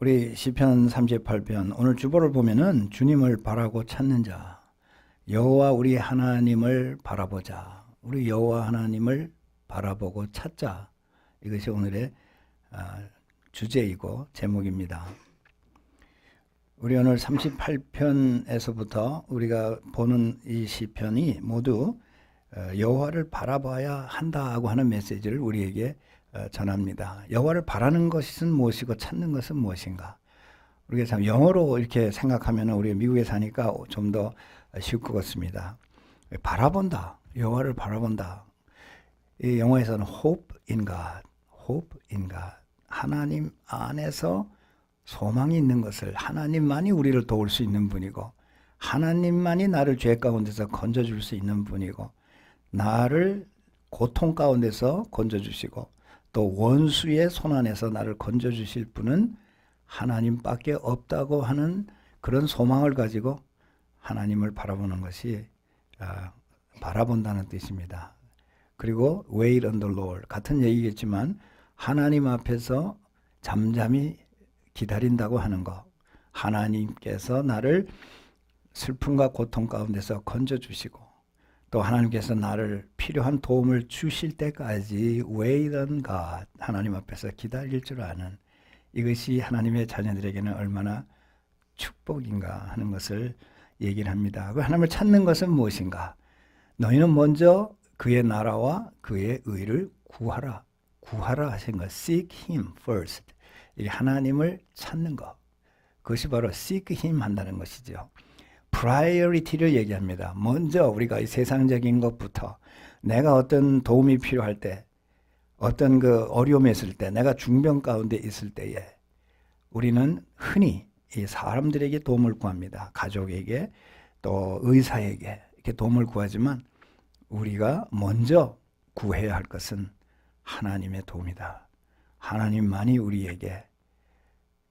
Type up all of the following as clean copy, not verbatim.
우리 시편 38편 오늘 주보를 보면은 주님을 바라고 찾는 자, 여호와 우리 하나님을 바라보자. 우리 여호와 하나님을 바라보고 찾자. 이것이 오늘의 주제이고 제목입니다. 우리 오늘 38편에서부터 우리가 보는 이 시편이 모두 여호와를 바라봐야 한다고 하는 메시지를 우리에게 전합니다. 여호와를 바라는 것은 무엇이고 찾는 것은 무엇인가? 우리가 참 영어로 이렇게 생각하면 우리 미국에 사니까 좀 더 쉬울 것 같습니다. 바라본다. 여호와를 바라본다. 이 영어에서는 hope in God, hope in God. 하나님 안에서 소망이 있는 것을, 하나님만이 우리를 도울 수 있는 분이고, 하나님만이 나를 죄 가운데서 건져줄 수 있는 분이고, 나를 고통 가운데서 건져주시고, 또 원수의 손안에서 나를 건져주실 분은 하나님밖에 없다고 하는 그런 소망을 가지고 하나님을 바라보는 것이 바라본다는 뜻입니다. 그리고 wait on the Lord, 같은 얘기겠지만 하나님 앞에서 잠잠히 기다린다고 하는 것, 하나님께서 나를 슬픔과 고통 가운데서 건져주시고, 또 하나님께서 나를 필요한 도움을 주실 때까지 wait on God, 하나님 앞에서 기다릴 줄 아는, 이것이 하나님의 자녀들에게는 얼마나 축복인가 하는 것을 얘기를 합니다. 그 하나님을 찾는 것은 무엇인가? 너희는 먼저 그의 나라와 그의 의를 구하라. 구하라 하신 것, seek him first. 이 하나님을 찾는 것, 그것이 바로 seek him 한다는 것이죠. priority를 얘기합니다. 먼저 우리가 이 세상적인 것부터, 내가 어떤 도움이 필요할 때, 어떤 그 어려움에 있을 때, 내가 중병 가운데 있을 때에 우리는 흔히 이 사람들에게 도움을 구합니다. 가족에게, 또 의사에게 이렇게 도움을 구하지만 우리가 먼저 구해야 할 것은 하나님의 도움이다. 하나님만이 우리에게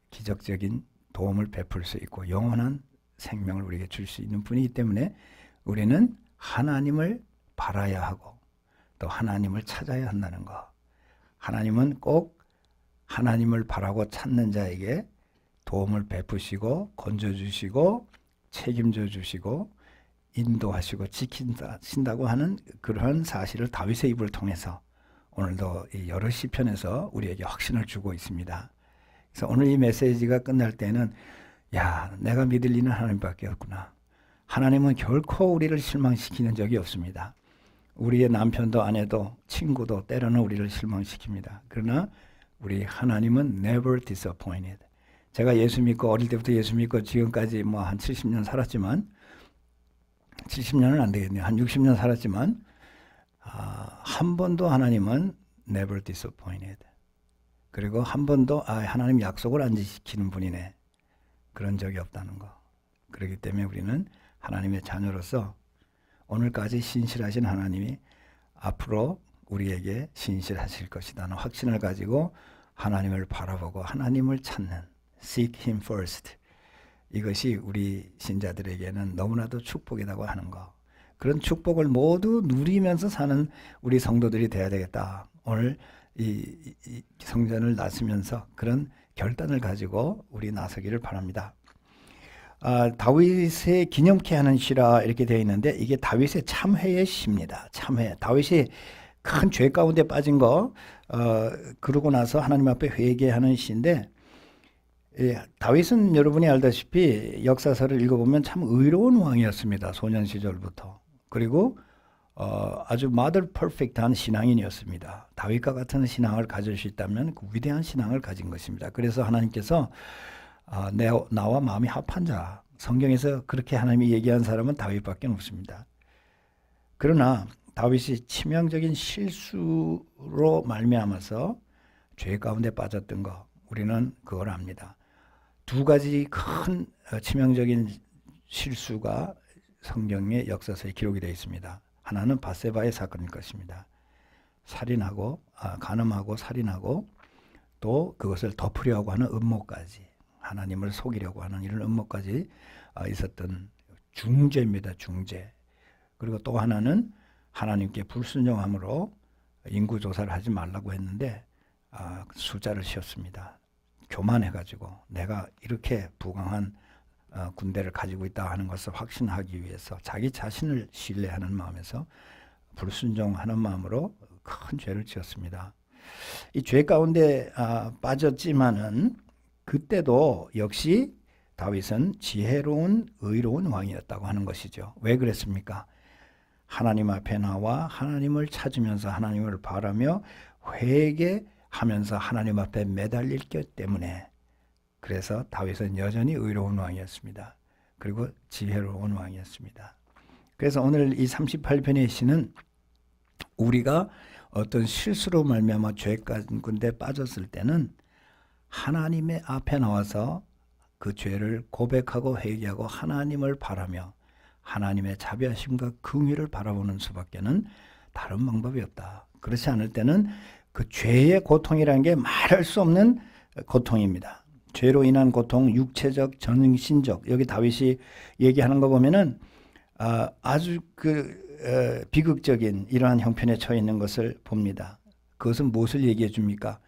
기적적인 도움을 베풀 수 있고 영원한 생명을 우리에게 줄 수 있는 분이기 때문에 우리는 하나님을 바라야 하고 또 하나님을 찾아야 한다는 것. 하나님은 꼭 하나님을 바라고 찾는 자에게 도움을 베푸시고 건져주시고 책임져 주시고 인도하시고 지킨다고 하는 그러한 사실을 다윗의 입을 통해서 오늘도 이 여러 시편에서 우리에게 확신을 주고 있습니다. 그래서 오늘 이 메시지가 끝날 때는 내가 믿을 이는 하나님밖에 없구나. 하나님은 결코 우리를 실망시키는 적이 없습니다. 우리의 남편도 아내도 친구도 때로는 우리를 실망시킵니다. 그러나 우리 하나님은 never disappointed. 제가 예수 믿고 어릴 때부터 예수 믿고 지금까지 한 70년 살았지만, 70년은 안 되겠네요. 한 60년 살았지만 한 번도 하나님은 never disappointed. 그리고 한 번도 하나님 약속을 안 지키는 분이네, 그런 적이 없다는 거. 그렇기 때문에 우리는 하나님의 자녀로서 오늘까지 신실하신 하나님이 앞으로 우리에게 신실하실 것이라는 확신을 가지고 하나님을 바라보고 하나님을 찾는 seek him first. 이것이 우리 신자들에게는 너무나도 축복이라고 하는 거. 그런 축복을 모두 누리면서 사는 우리 성도들이 돼야 되겠다. 오늘 이 성전을 나서면서 그런 결단을 가지고 우리 나서기를 바랍니다. 다윗의 기념케 하는 시라 이렇게 되어 있는데, 이게 다윗의 참회의 시입니다. 참회. 다윗이 큰 죄 가운데 빠진 거 그러고 나서 하나님 앞에 회개하는 시인데, 다윗은 여러분이 알다시피 역사서를 읽어보면 참 의로운 왕이었습니다. 소년 시절부터. 그리고 아주 mother perfect한 신앙인이었습니다. 다윗과 같은 신앙을 가질 수 있다면 그 위대한 신앙을 가진 것입니다. 그래서 하나님께서 나와 마음이 합한 자, 성경에서 그렇게 하나님이 얘기한 사람은 다윗밖에 없습니다. 그러나 다윗이 치명적인 실수로 말미암아서 죄 가운데 빠졌던 거, 우리는 그걸 압니다. 두 가지 큰 치명적인 실수가 성경의 역사서에 기록이 되어 있습니다. 하나는 밧세바의 사건일 것입니다. 살인하고 간음하고 살인하고 또 그것을 덮으려고 하는 음모까지, 하나님을 속이려고 하는 이런 음모까지 있었던 중죄입니다. 중죄. 그리고 또 하나는 하나님께 불순종함으로 인구조사를 하지 말라고 했는데 숫자를 씌웠습니다. 교만해가지고 내가 이렇게 부강한 군대를 가지고 있다 하는 것을 확신하기 위해서 자기 자신을 신뢰하는 마음에서 불순종하는 마음으로 큰 죄를 지었습니다. 이 죄 가운데 빠졌지만은 그때도 역시 다윗은 지혜로운 의로운 왕이었다고 하는 것이죠. 왜 그랬습니까? 하나님 앞에 나와 하나님을 찾으면서 하나님을 바라며 회개하면서 하나님 앞에 매달렸기 때문에, 그래서 다윗은 여전히 의로운 왕이었습니다. 그리고 지혜로운 왕이었습니다. 그래서 오늘 이 38편의 시는 우리가 어떤 실수로 말미암아 죄 가운데 빠졌을 때는 하나님의 앞에 나와서 그 죄를 고백하고 회개하고 하나님을 바라며 하나님의 자비하심과 긍휼을 바라보는 수밖에는 다른 방법이 없다. 그렇지 않을 때는 그 죄의 고통이라는 게 말할 수 없는 고통입니다. 죄로 인한 고통, 육체적, 정신적, 여기 다윗이 얘기하는 거 보면은 아주 비극적인 이러한 형편에 처해 있는 것을 봅니다. 그것은 무엇을 얘기해 줍니까?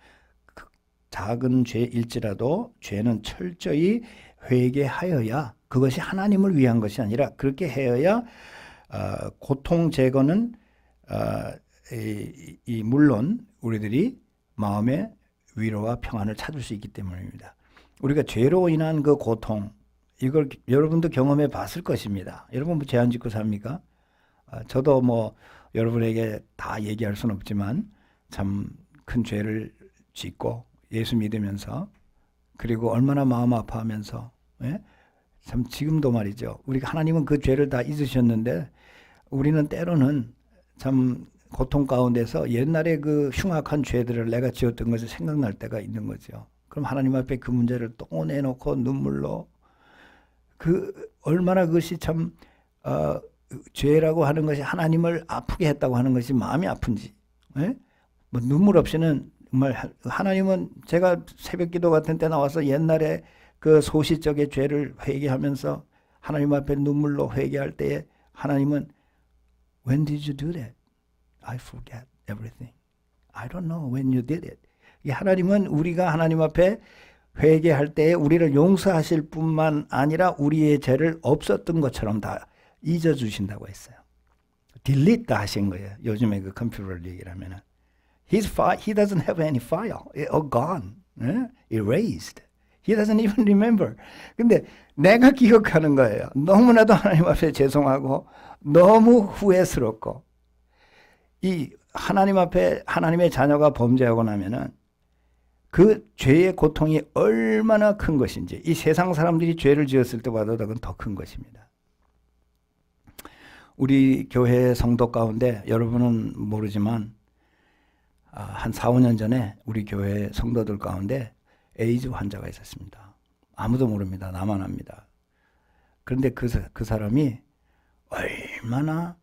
작은 죄일지라도 죄는 철저히 회개하여야, 그것이 하나님을 위한 것이 아니라 그렇게 하여야 고통 제거는 물론 우리들이 마음의 위로와 평안을 찾을 수 있기 때문입니다. 우리가 죄로 인한 그 고통, 이걸 여러분도 경험해 봤을 것입니다. 여러분 뭐 죄 안 짓고 삽니까? 저도 뭐 여러분에게 다 얘기할 수는 없지만 참 큰 죄를 짓고 예수 믿으면서, 그리고 얼마나 마음 아파하면서, 참 지금도 말이죠. 우리가 하나님은 그 죄를 다 잊으셨는데 우리는 때로는 참 고통 가운데서 옛날에 그 흉악한 죄들을 내가 지었던 것이 생각날 때가 있는 거죠. 그럼 하나님 앞에 그 문제를 또 내놓고 눈물로, 얼마나 그것이 참 죄라고 하는 것이 하나님을 아프게 했다고 하는 것이 마음이 아픈지, 뭐 눈물 없이는 정말 하나님은, 제가 새벽기도 같은 때 나와서 옛날에 그 소시적의 죄를 회개하면서 하나님 앞에 눈물로 회개할 때에 하나님은 When did you do that? I forget everything. I don't know when you did it. 하나님은 우리가 하나님 앞에 회개할 때에 우리를 용서하실 뿐만 아니라 우리의 죄를 없었던 것처럼 다 잊어주신다고 했어요. delete 다 하신 거예요. 요즘에 그 컴퓨터를 얘기를 하면은. He doesn't have any file. All gone. Erased. He doesn't even remember. 근데 내가 기억하는 거예요. 너무나도 하나님 앞에 죄송하고 너무 후회스럽고, 이 하나님 앞에 하나님의 자녀가 범죄하고 나면은 그 죄의 고통이 얼마나 큰 것인지, 이 세상 사람들이 죄를 지었을 때보다 더 큰 것입니다. 우리 교회 성도 가운데 여러분은 모르지만 한 4, 5년 전에 우리 교회 성도들 가운데 에이즈 환자가 있었습니다. 아무도 모릅니다. 나만 압니다. 그런데 그 사람이 얼마나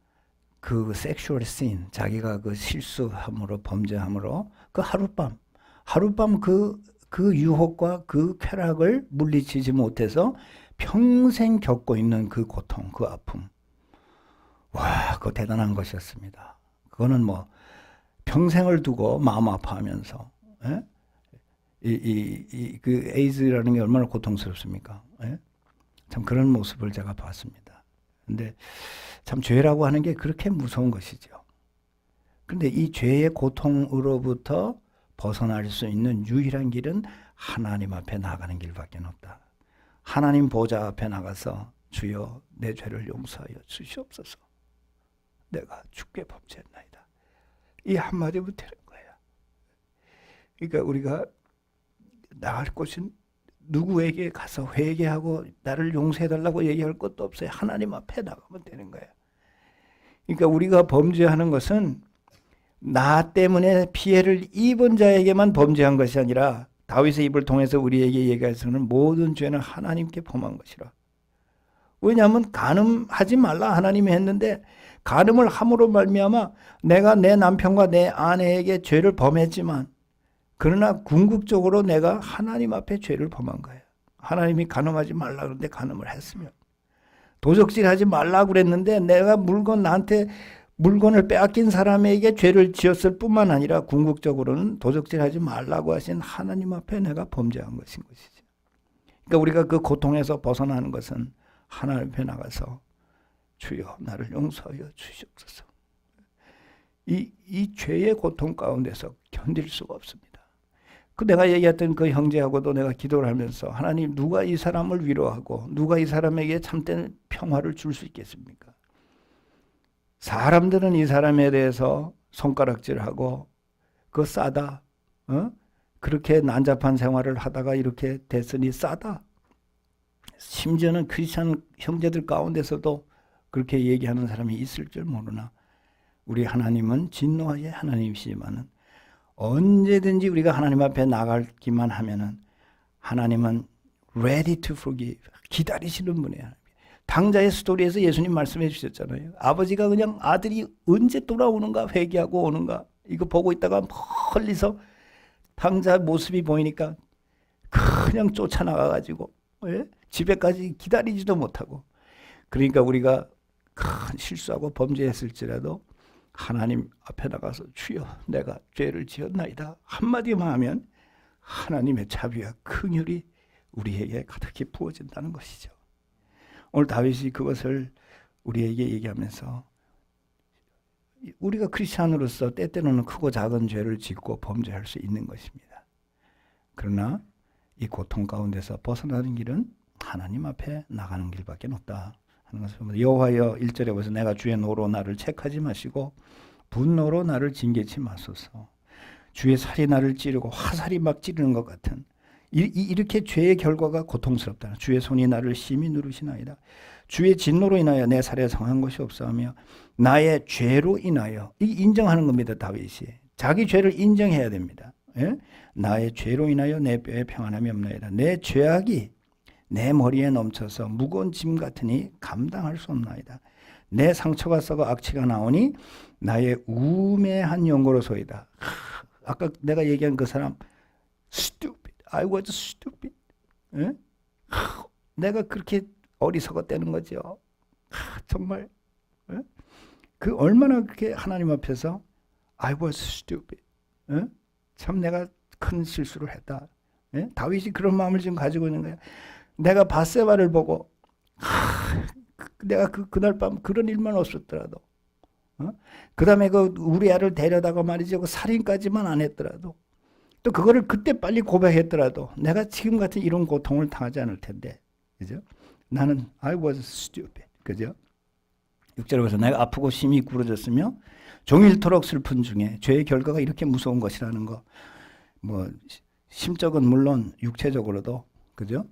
그 섹슈얼 씬, 자기가 그 실수함으로 범죄함으로 그 하룻밤 그 유혹과 그 쾌락을 물리치지 못해서 평생 겪고 있는 그 고통, 그 아픔. 와, 그거 대단한 것이었습니다. 그거는 뭐 평생을 두고 마음 아파하면서, 그 에이즈라는 게 얼마나 고통스럽습니까? 참 그런 모습을 제가 봤습니다. 근데 참 죄라고 하는 게 그렇게 무서운 것이죠. 그런데 이 죄의 고통으로부터 벗어날 수 있는 유일한 길은 하나님 앞에 나가는 길밖에 없다. 하나님 보좌 앞에 나가서 주여 내 죄를 용서하여 주시옵소서. 내가 주께 범죄했나이다. 이 한마디면 되는 거야. 그러니까 우리가 나갈 곳은 누구에게 가서 회개하고 나를 용서해달라고 얘기할 것도 없어요. 하나님 앞에 나가면 되는 거예요. 그러니까 우리가 범죄하는 것은 나 때문에 피해를 입은 자에게만 범죄한 것이 아니라 다윗의 입을 통해서 우리에게 얘기해서는 모든 죄는 하나님께 범한 것이라. 왜냐하면 간음하지 말라 하나님이 했는데 간음을 함으로 말미암아 내가 내 남편과 내 아내에게 죄를 범했지만, 그러나 궁극적으로 내가 하나님 앞에 죄를 범한 거예요. 하나님이 간음하지 말라 그러는데 간음을 했으면, 도적질하지 말라 그랬는데 내가 물건 나한테 물건을 빼앗긴 사람에게 죄를 지었을 뿐만 아니라 궁극적으로는 도적질하지 말라고 하신 하나님 앞에 내가 범죄한 것인 것이죠. 그러니까 우리가 그 고통에서 벗어나는 것은 하나님 앞에 나가서 주여 나를 용서하여 주시옵소서. 이 죄의 고통 가운데서 견딜 수가 없습니다. 그 내가 얘기했던 그 형제하고도 내가 기도를 하면서 하나님 누가 이 사람을 위로하고 누가 이 사람에게 참된 평화를 줄 수 있겠습니까? 사람들은 이 사람에 대해서 손가락질하고 그거 싸다. 그렇게 난잡한 생활을 하다가 이렇게 됐으니 싸다. 심지어는 크리스찬 형제들 가운데서도 그렇게 얘기하는 사람이 있을 줄 모르나 우리 하나님은 진노의 하나님이시지만은 언제든지 우리가 하나님 앞에 나가기만 하면은 하나님은 ready to forgive 기다리시는 분이에요. 당자의 스토리에서 예수님 말씀해 주셨잖아요. 아버지가 그냥 아들이 언제 돌아오는가 회개하고 오는가 이거 보고 있다가 멀리서 당자 모습이 보이니까 그냥 쫓아나가가지고 집에까지 기다리지도 못하고 그러니까 우리가 큰 실수하고 범죄했을지라도 하나님 앞에 나가서 주여 내가 죄를 지었나이다 한마디만 하면 하나님의 자비와 긍휼이 우리에게 가득히 부어진다는 것이죠. 오늘 다윗이 그것을 우리에게 얘기하면서 우리가 크리스찬으로서 때때로는 크고 작은 죄를 짓고 범죄할 수 있는 것입니다. 그러나 이 고통 가운데서 벗어나는 길은 하나님 앞에 나가는 길밖에 없다 하는 것을 봅니다. 여호와여 1절에 보서 내가 주의 노로 나를 책하지 마시고 분노로 나를 징계치 마소서. 주의 살이 나를 찌르고 화살이 막 찌르는 것 같은 이렇게 죄의 결과가 고통스럽다. 주의 손이 나를 심히 누르시나이다. 주의 진노로 인하여 내 살에 성한 것이 없사하며 나의 죄로 인하여 인정하는 겁니다. 다윗이 자기 죄를 인정해야 됩니다. 예? 나의 죄로 인하여 내 뼈에 평안함이 없나이다. 내 죄악이 내 머리에 넘쳐서 무거운 짐 같으니 감당할 수 없나이다. 내 상처가 썩어 악취가 나오니 나의 우매한 연고로소이다. 아까 내가 얘기한 그 사람 stupid. I was stupid. 예? 내가 그렇게 어리석었다는 거죠. 정말 예? 그 얼마나 그렇게 하나님 앞에서 I was stupid. 예? 참 내가 큰 실수를 했다. 예? 다윗이 그런 마음을 지금 가지고 있는 거야. 내가 밧세바를 보고 내가 그날 밤 그런 일만 없었더라도 그 다음에 그 우리아를 데려다가 말이죠. 그 살인까지만 안 했더라도 또 그거를 그때 빨리 고백했더라도 내가 지금 같은 이런 고통을 당하지 않을 텐데, 그죠? 나는 I was stupid, 그죠? 6절에 보서 내가 아프고 심히 굴어졌으며 종일토록 슬픈 중에 죄의 결과가 이렇게 무서운 것이라는 거, 뭐 심적은 물론 육체적으로도, 그죠?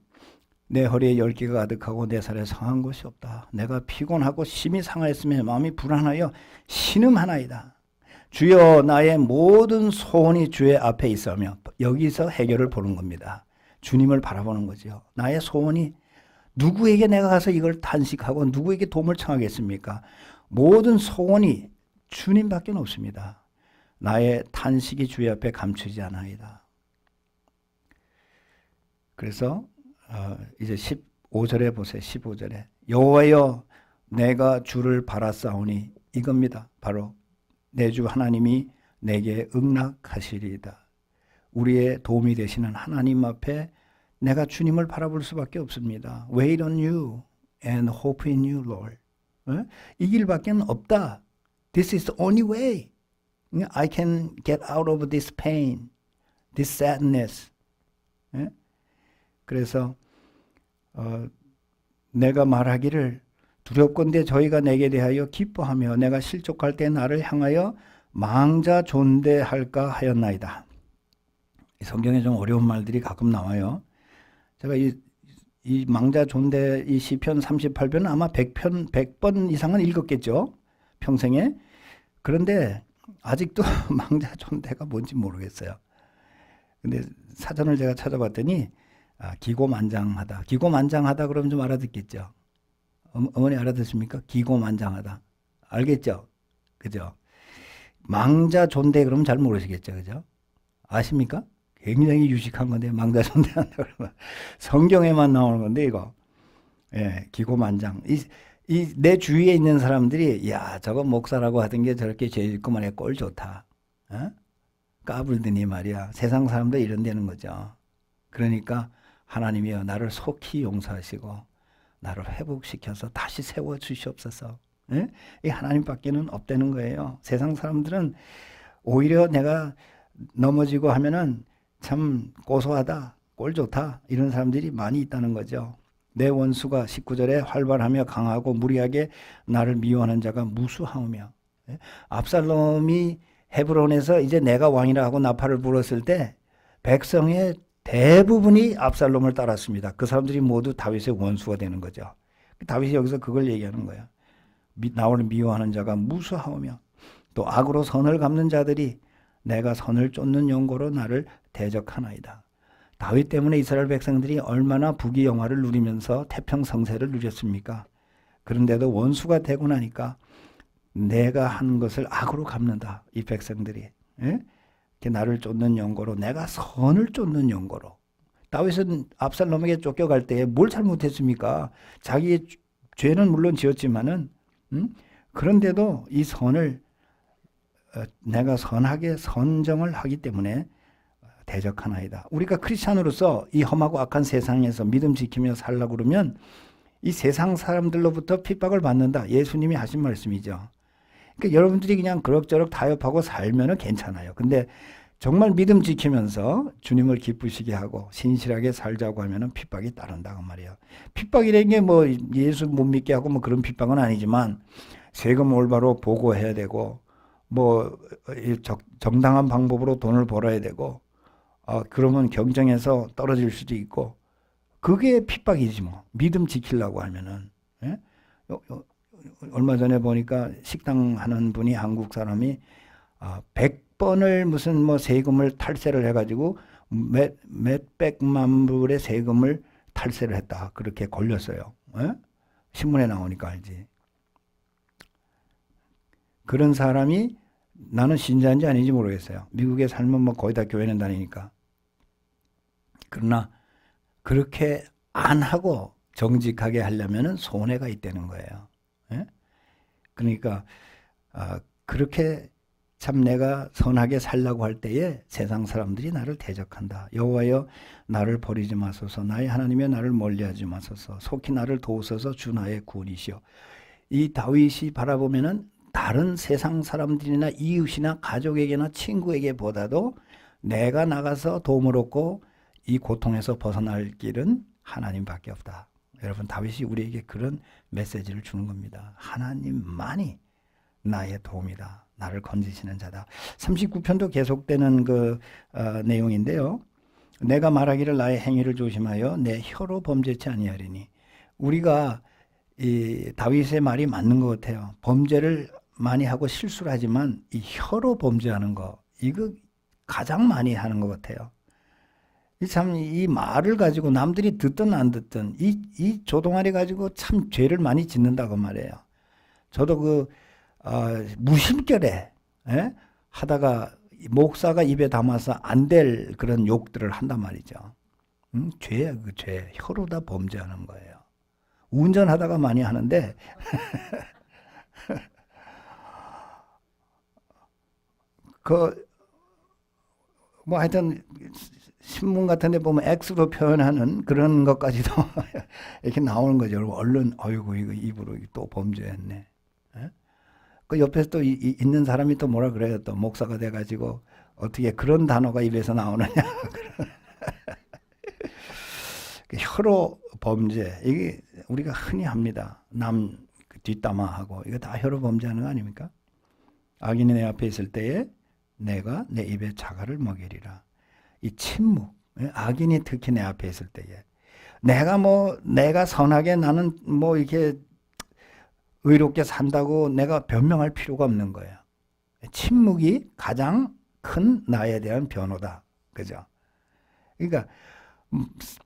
내 허리에 열기가 가득하고 내 살에 상한 것이 없다. 내가 피곤하고 심히 상하였으며 마음이 불안하여 신음하나이다. 주여 나의 모든 소원이 주의 앞에 있으며 여기서 해결을 보는 겁니다. 주님을 바라보는 거죠. 나의 소원이 누구에게 내가 가서 이걸 탄식하고 누구에게 도움을 청하겠습니까? 모든 소원이 주님밖에 없습니다. 나의 탄식이 주의 앞에 감추지 않아이다. 그래서 이제 15절에 보세요. 15절에 여호와여 내가 주를 바라싸우니 이겁니다. 바로 내 주 하나님이 내게 응낙하시리이다. 우리의 도움이 되시는 하나님 앞에 내가 주님을 바라볼 수밖에 없습니다. Wait on you and hope in you, Lord. 이 길밖에 없다. This is the only way. I can get out of this pain, this sadness. 그래서 내가 말하기를 두렵건대 저희가 내게 대하여 기뻐하며 내가 실족할 때 나를 향하여 망자 존대할까 하였나이다. 성경에 좀 어려운 말들이 가끔 나와요. 제가 이 망자 존대 이 시편 38편은 아마 100번 이상은 읽었겠죠. 평생에. 그런데 아직도 망자 존대가 뭔지 모르겠어요. 근데 사전을 제가 찾아봤더니 기고만장하다. 기고만장하다 그러면 좀 알아듣겠죠. 어머니 알아듣습니까? 기고만장하다. 알겠죠? 그죠? 망자 존대 그러면 잘 모르시겠죠? 그죠? 아십니까? 굉장히 유식한 건데 망자 존대한다 그러면 성경에만 나오는 건데 이거. 예, 기고만장. 이 내 주위에 있는 사람들이 야 저거 목사라고 하던 게 저렇게 죄 짓고 말이야 꼴 좋다. 어? 까불더니 말이야. 세상 사람도 이런 데는 거죠. 그러니까 하나님이여 나를 속히 용서하시고 나를 회복시켜서 다시 세워 주시옵소서. 예? 이 하나님밖에는 없다는 거예요. 세상 사람들은 오히려 내가 넘어지고 하면은 참 고소하다, 꼴 좋다 이런 사람들이 많이 있다는 거죠. 내 원수가 19절에 활발하며 강하고 무리하게 나를 미워하는 자가 무수하오며. 예? 압살롬이 헤브론에서 이제 내가 왕이라 하고 나팔을 불었을 때 백성의 대부분이 압살롬을 따랐습니다. 그 사람들이 모두 다윗의 원수가 되는 거죠. 다윗이 여기서 그걸 얘기하는 거예요. 나를 미워하는 자가 무수하오며 또 악으로 선을 갚는 자들이 내가 선을 쫓는 용고로 나를 대적하나이다. 다윗 때문에 이스라엘 백성들이 얼마나 부귀영화를 누리면서 태평성세를 누렸습니까? 그런데도 원수가 되고 나니까 내가 한 것을 악으로 갚는다. 이 백성들이. 예? 나를 쫓는 용고로 내가 선을 쫓는 용고로. 다윗은 압살롬에게 쫓겨갈 때에 뭘 잘못했습니까? 자기의 죄는 물론 지었지만은 그런데도 이 선을 내가 선하게 선정을 하기 때문에 대적하나이다. 우리가 크리스찬으로서 이 험하고 악한 세상에서 믿음 지키며 살려고 그러면 이 세상 사람들로부터 핍박을 받는다. 예수님이 하신 말씀이죠. 그러니까 여러분들이 그냥 그럭저럭 타협하고 살면은 괜찮아요. 근데 정말 믿음 지키면서 주님을 기쁘시게 하고 신실하게 살자고 하면은 핍박이 따른다고 말이에요. 핍박이라는 게 뭐 예수 못 믿게 하고 뭐 그런 핍박은 아니지만 세금 올바로 보고해야 되고 뭐 정당한 방법으로 돈을 벌어야 되고 그러면 경쟁에서 떨어질 수도 있고 그게 핍박이지 뭐. 믿음 지키려고 하면은. 예? 얼마 전에 보니까 식당 하는 분이 한국 사람이 100번을 무슨 뭐 세금을 탈세를 해가지고 몇백만 불의 세금을 탈세를 했다. 그렇게 걸렸어요. 예? 신문에 나오니까 알지. 그런 사람이 나는 신자인지 아닌지 모르겠어요. 미국에 살면 뭐 거의 다 교회는 다니니까. 그러나 그렇게 안 하고 정직하게 하려면은 손해가 있다는 거예요. 예? 그러니까 그렇게 참 내가 선하게 살려고 할 때에 세상 사람들이 나를 대적한다. 여호와여 나를 버리지 마소서. 나의 하나님여 나를 멀리하지 마소서. 속히 나를 도우소서. 주 나의 구원이시여. 이 다윗이 바라보면은 다른 세상 사람들이나 이웃이나 가족에게나 친구에게 보다도 내가 나가서 도움을 얻고 이 고통에서 벗어날 길은 하나님밖에 없다. 여러분 다윗이 우리에게 그런 메시지를 주는 겁니다. 하나님만이 나의 도움이다. 나를 건지시는 자다. 39편도 계속되는 그 내용인데요. 내가 말하기를 나의 행위를 조심하여 내 혀로 범죄치 아니하리니. 우리가 이 다윗의 말이 맞는 것 같아요. 범죄를 많이 하고 실수를 하지만 이 혀로 범죄하는 거 이거 가장 많이 하는 것 같아요. 참 이 말을 가지고 남들이 듣든 안 듣든 이 조동아리 가지고 참 죄를 많이 짓는다고 말해요. 저도 무심결에 하다가 목사가 입에 담아서 안 될 그런 욕들을 한단 말이죠. 죄야 그 죄. 혀로 다 범죄하는 거예요. 운전하다가 많이 하는데 뭐 하여튼 신문 같은 데 보면 X로 표현하는 그런 것까지도 이렇게 나오는 거죠. 여러분 얼른 어이구 이거 입으로 또 범죄했네. 예? 그 옆에서 또 있는 사람이 또 뭐라 그래요. 또 목사가 돼가지고 어떻게 그런 단어가 입에서 나오느냐. 혀로 범죄 이게 우리가 흔히 합니다. 남 뒷담화하고 이거 다 혀로 범죄하는 거 아닙니까? 악인이 내 앞에 있을 때에 내가 내 입에 자갈을 먹이리라. 이 침묵, 악인이 특히 내 앞에 있을 때에 내가 선하게 나는 뭐 이렇게 의롭게 산다고 내가 변명할 필요가 없는 거예요. 침묵이 가장 큰 나에 대한 변호다. 그죠? 그러니까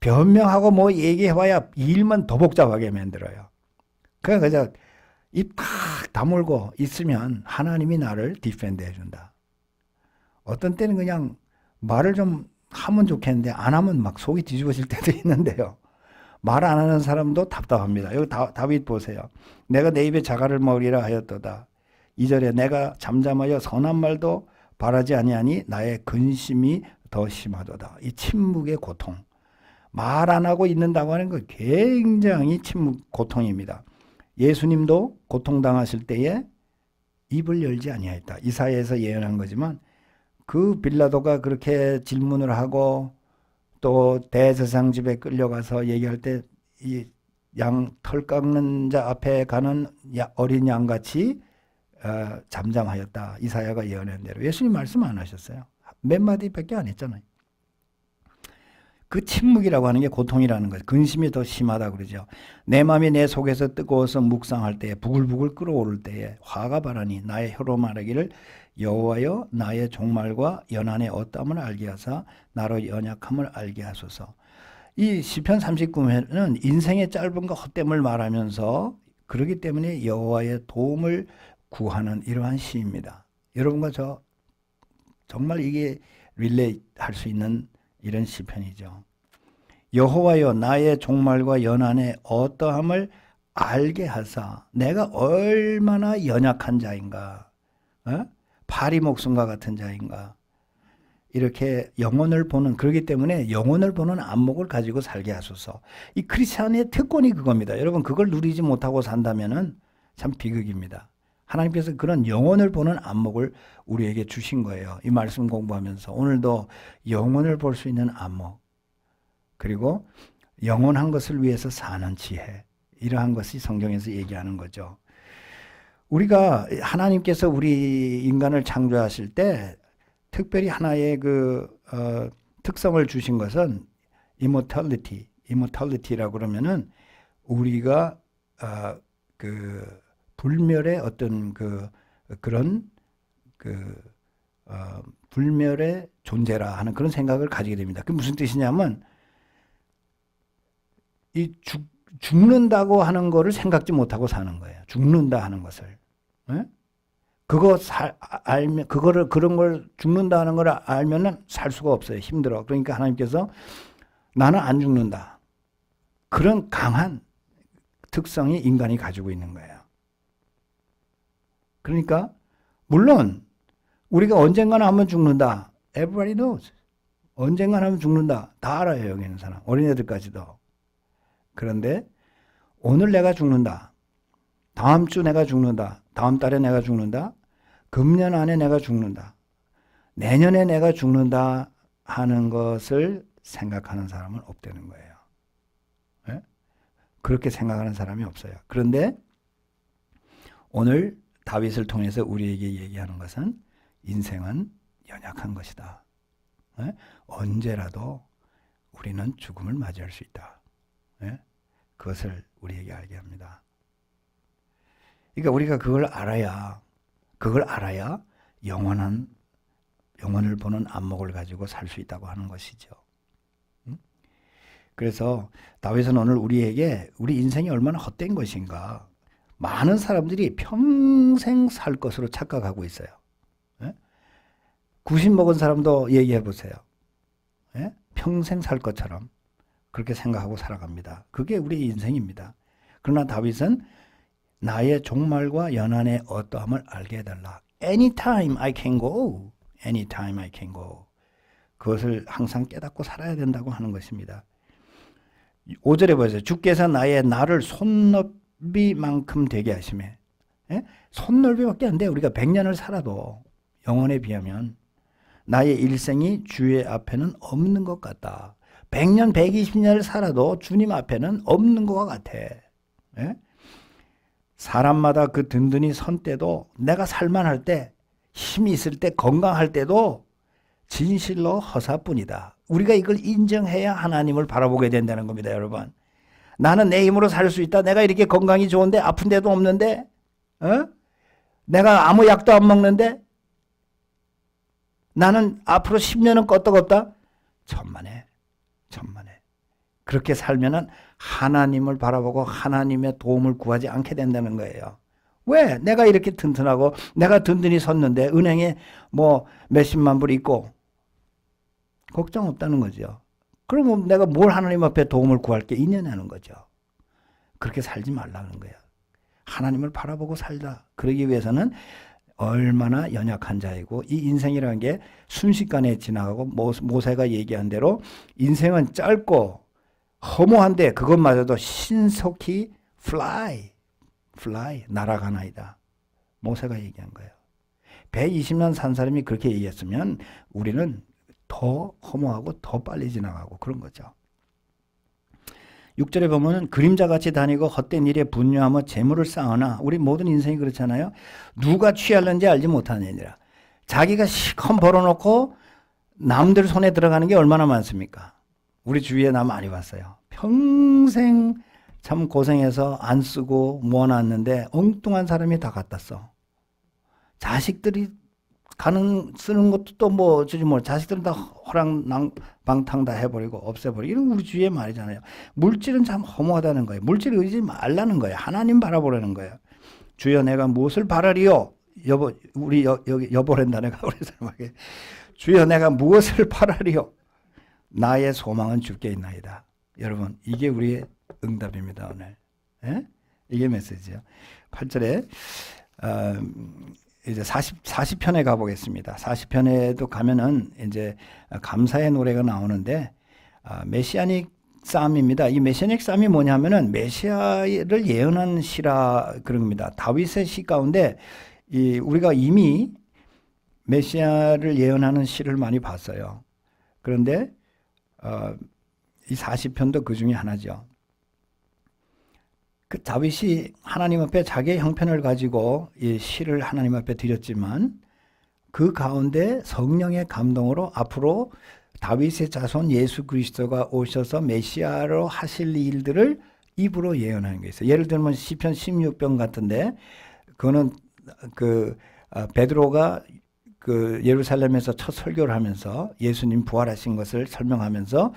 변명하고 뭐 얘기해봐야 일만 더 복잡하게 만들어요. 그래서 입 탁 다물고 있으면 하나님이 나를 디펜드 해준다. 어떤 때는 그냥 말을 좀 하면 좋겠는데 안 하면 막 속이 뒤집어질 때도 있는데요. 말 안 하는 사람도 답답합니다. 여기 다윗 보세요. 내가 내 입에 자갈을 먹으리라 하였도다. 2절에 내가 잠잠하여 선한 말도 바라지 아니하니 나의 근심이 더 심하도다. 이 침묵의 고통. 말 안 하고 있는다고 하는 거 굉장히 고통입니다. 예수님도 고통당하실 때에 입을 열지 아니하였다. 이사야에서 예언한 거지만 그 빌라도가 그렇게 질문을 하고 또 대제사장 집에 끌려가서 얘기할 때 이 털 깎는 자 앞에 가는 어린 양같이 잠잠하였다. 이사야가 예언한 대로. 예수님 말씀 안 하셨어요. 몇 마디밖에 안 했잖아요. 그 침묵이라고 하는 게 고통이라는 거죠. 근심이 더 심하다 그러죠. 내 마음이 내 속에서 뜨거워서 묵상할 때에 부글부글 끓어오를 때에 화가 바라니 나의 혀로 말하기를 여호와여 나의 종말과 연한의 어떠함을 알게 하사 나로 연약함을 알게 하소서. 이 시편 39편은 인생의 짧은 것 헛됨을 말하면서 그러기 때문에 여호와의 도움을 구하는 이러한 시입니다. 여러분과 저 정말 이게 릴레이 할 수 있는 이런 시편이죠. 여호와여 나의 종말과 연한의 어떠함을 알게 하사 내가 얼마나 연약한 자인가, 파리 목숨과 같은 자인가, 이렇게 영혼을 보는, 그렇기 때문에 영혼을 보는 안목을 가지고 살게 하소서. 이 크리스찬의 특권이 그겁니다. 여러분 그걸 누리지 못하고 산다면은 참 비극입니다. 하나님께서 그런 영혼을 보는 안목을 우리에게 주신 거예요. 이 말씀 공부하면서 오늘도 영혼을 볼 수 있는 안목, 그리고 영원한 것을 위해서 사는 지혜, 이러한 것이 성경에서 얘기하는 거죠. 우리가 하나님께서 우리 인간을 창조하실 때 특별히 하나의 특성을 주신 것은 immortality라고 그러면은 우리가 불멸의 어떤 불멸의 존재라 하는 그런 생각을 가지게 됩니다. 그게 무슨 뜻이냐면 이 죽는다고 하는 거를 생각지 못하고 사는 거예요. 죽는다 하는 것을. 네? 알면, 그런 걸 죽는다 하는 걸 알면은 살 수가 없어요. 힘들어. 그러니까 하나님께서 나는 안 죽는다. 그런 강한 특성이 인간이 가지고 있는 거예요. 그러니까, 물론, 우리가 언젠가는 한번 죽는다. Everybody knows. 언젠가는 한번 죽는다. 다 알아요, 여기 있는 사람. 어린애들까지도. 그런데, 오늘 내가 죽는다. 다음 주 내가 죽는다. 다음 달에 내가 죽는다. 금년 안에 내가 죽는다. 내년에 내가 죽는다 하는 것을 생각하는 사람은 없다는 거예요. 네? 그렇게 생각하는 사람이 없어요. 그런데 오늘 다윗을 통해서 우리에게 얘기하는 것은 인생은 연약한 것이다. 네? 언제라도 우리는 죽음을 맞이할 수 있다. 네? 그것을 우리에게 알게 합니다. 그러니까 우리가 그걸 알아야 영혼을 보는 안목을 가지고 살 수 있다고 하는 것이죠. 그래서 다윗은 오늘 우리에게 우리 인생이 얼마나 헛된 것인가, 많은 사람들이 평생 살 것으로 착각하고 있어요. 90 먹은 사람도 얘기해 보세요. 평생 살 것처럼 그렇게 생각하고 살아갑니다. 그게 우리 인생입니다. 그러나 다윗은 나의 종말과 연한의 어떠함을 알게 해달라. Anytime I can go. Anytime I can go. 그것을 항상 깨닫고 살아야 된다고 하는 것입니다. 5절에 보세요. 주께서 나를 손너비만큼 되게 하시매. 손넓이밖에 안 돼. 우리가 100년을 살아도 영혼에 비하면 나의 일생이 주의 앞에는 없는 것 같다. 100년, 120년을 살아도 주님 앞에는 없는 것 같아. 사람마다 그 든든히 선 때도, 내가 살만할 때, 힘이 있을 때, 건강할 때도 진실로 허사뿐이다. 우리가 이걸 인정해야 하나님을 바라보게 된다는 겁니다, 여러분. 나는 내 힘으로 살 수 있다. 내가 이렇게 건강이 좋은데 아픈 데도 없는데, 내가 아무 약도 안 먹는데, 나는 앞으로 10년은 껐떡없다. 천만에. 그렇게 살면은 하나님을 바라보고 하나님의 도움을 구하지 않게 된다는 거예요. 왜? 내가 이렇게 튼튼하고 내가 든든히 섰는데 은행에 뭐 몇십만 불 있고 걱정 없다는 거죠. 그러면 내가 뭘 하나님 앞에 도움을 구할 게 있냐는 거죠. 그렇게 살지 말라는 거예요. 하나님을 바라보고 살다. 그러기 위해서는 얼마나 연약한 자이고 이 인생이라는 게 순식간에 지나가고 모세가 얘기한 대로 인생은 짧고 허무한데 그것마저도 신속히 fly 날아가나이다. 모세가 얘기한 거예요. 120년 산 사람이 그렇게 얘기했으면 우리는 더 허무하고 더 빨리 지나가고 그런 거죠. 6절에 보면 그림자같이 다니고 헛된 일에 분유하며 재물을 쌓으나 우리 모든 인생이 그렇잖아요. 누가 취할는지 알지 못하느니라. 자기가 실컷 벌어놓고 남들 손에 들어가는 게 얼마나 많습니까? 우리 주위에 나 많이 봤어요. 평생 참 고생해서 안 쓰고 모아놨는데 엉뚱한 사람이 다 갖다 써. 자식들이 쓰는 것도 또 뭐 주지 뭐 자식들은 다 호랑방탕 다 해버리고 없애버리고 이런 우리 주위에 말이잖아요. 물질은 참 허무하다는 거예요. 물질 의지 말라는 거예요. 하나님 바라보라는 거예요. 주여 내가 무엇을 바라리요? 여보 우리 여기 여보랜다 내가 우리 사람에게 주여 내가 무엇을 바라리요? 나의 소망은 주께 있나이다. 여러분 이게 우리의 응답입니다 오늘. 예? 이게 메시지요. 8절에 이제 40편에 가보겠습니다. 40편에도 가면은 이제 감사의 노래가 나오는데, 메시아닉 쌈입니다. 이 메시아닉 쌈이 뭐냐면은 메시아를 예언한 시라 그런 겁니다. 다윗의 시 가운데 우리가 이미 메시아를 예언하는 시를 많이 봤어요. 그런데, 이 40편도 그 중에 하나죠. 그 다윗이 하나님 앞에 자기의 형편을 가지고 이 시를 하나님 앞에 드렸지만 그 가운데 성령의 감동으로 앞으로 다윗의 자손 예수 그리스도가 오셔서 메시아로 하실 일들을 입으로 예언하는 게 있어요. 예를 들면 시편 16편 같은데 그거는 베드로가 그 예루살렘에서 첫 설교를 하면서 예수님 부활하신 것을 설명하면서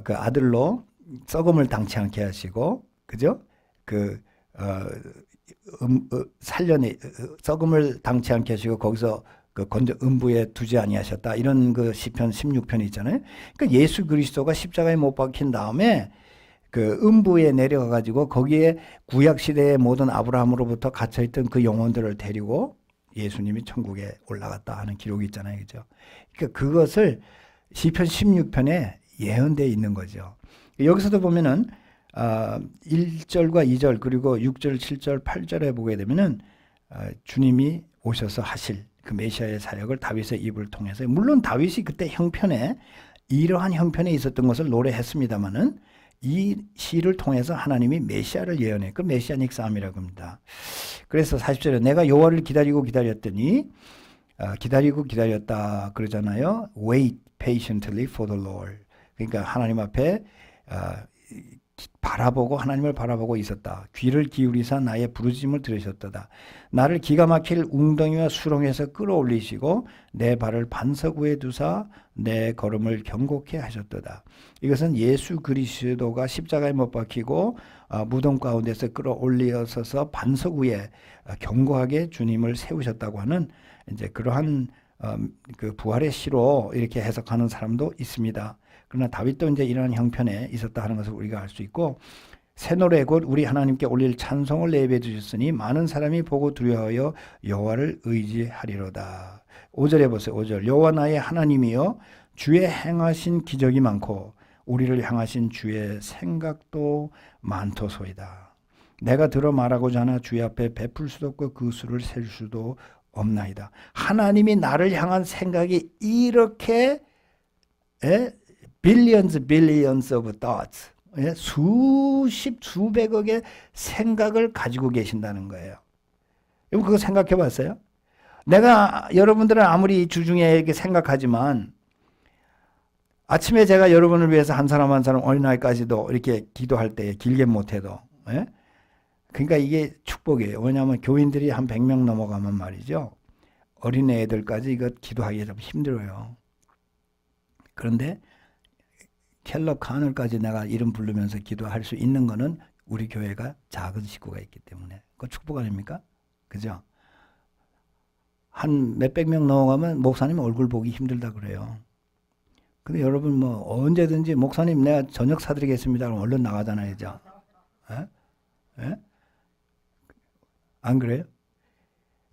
그 아들로 썩음을 당치 않게 하시고 그죠? 살려내 썩음을 당치 않게 하시고 거기서 그 건져 음부에 두지 아니하셨다 이런 그 시편 16편이 있잖아요. 그러니까 예수 그리스도가 십자가에 못 박힌 다음에 그 음부에 내려가 가지고 거기에 구약 시대의 모든 아브라함으로부터 갇혀 있던 그 영혼들을 데리고 예수님이 천국에 올라갔다 하는 기록이 있잖아요, 그죠? 그러니까 그것을 시편 16편에 예언되어 있는 거죠. 여기서도 보면은 1절과 2절 그리고 6절, 7절, 8절에 보게 되면은 주님이 오셔서 하실 그 메시아의 사역을 다윗의 입을 통해서 물론 다윗이 그때 형편에 이러한 형편에 있었던 것을 노래했습니다마는 이 시를 통해서 하나님이 메시아를 예언해 그 메시아닉 싸움이라고 합니다. 그래서 40절에 내가 여호와를 기다리고 기다렸더니 기다리고 기다렸다 그러잖아요. Wait patiently for the Lord. 그러니까 하나님 앞에 바라보고 하나님을 바라보고 있었다. 귀를 기울이사 나의 부르짖음을 들으셨도다. 나를 기가 막힐 웅덩이와 수렁에서 끌어올리시고 내 발을 반석 위에 두사 내 걸음을 견고케 하셨도다. 이것은 예수 그리스도가 십자가에 못 박히고 무덤 가운데서 끌어올리어서 반석 위에 견고하게 주님을 세우셨다고 하는 이제 그러한 그 부활의 시로 이렇게 해석하는 사람도 있습니다. 그러나 다윗도 이제 이러한 형편에 있었다 하는 것을 우리가 알 수 있고 새 노래 곧 우리 하나님께 올릴 찬송을 예배해 주셨으니 많은 사람이 보고 두려워하여 여호와를 의지하리로다. 5절에 보세요. 5절 여호와 나의 하나님이여 주의 행하신 기적이 많고 우리를 향하신 주의 생각도 많도소이다. 내가 들어 말하고자 하나 주의 앞에 베풀 수도 없고 그 수를 셀 수도 없나이다. 하나님이 나를 향한 생각이 이렇게 billions of thoughts 수십 수백억의 생각을 가지고 계신다는 거예요. 여러분 그거 생각해 봤어요? 내가 여러분들은 아무리 주중에 이렇게 생각하지만 아침에 제가 여러분을 위해서 한 사람 한 사람 어린아이까지도 이렇게 기도할 때 길게 못해도 그러니까 이게 축복이에요. 왜냐하면 교인들이 한 100명 넘어가면 말이죠. 어린애들까지 이거 기도하기가 좀 힘들어요. 그런데 켈럽 카널까지 내가 이름 부르면서 기도할 수 있는 거는 우리 교회가 작은 식구가 있기 때문에 그 축복 아닙니까? 그죠? 한 몇백 명 넘어가면 목사님 얼굴 보기 힘들다 그래요. 근데 여러분 뭐 언제든지 목사님 내가 저녁 사드리겠습니다. 그럼 얼른 나가잖아요. 그죠? 예? 예? 안 그래요?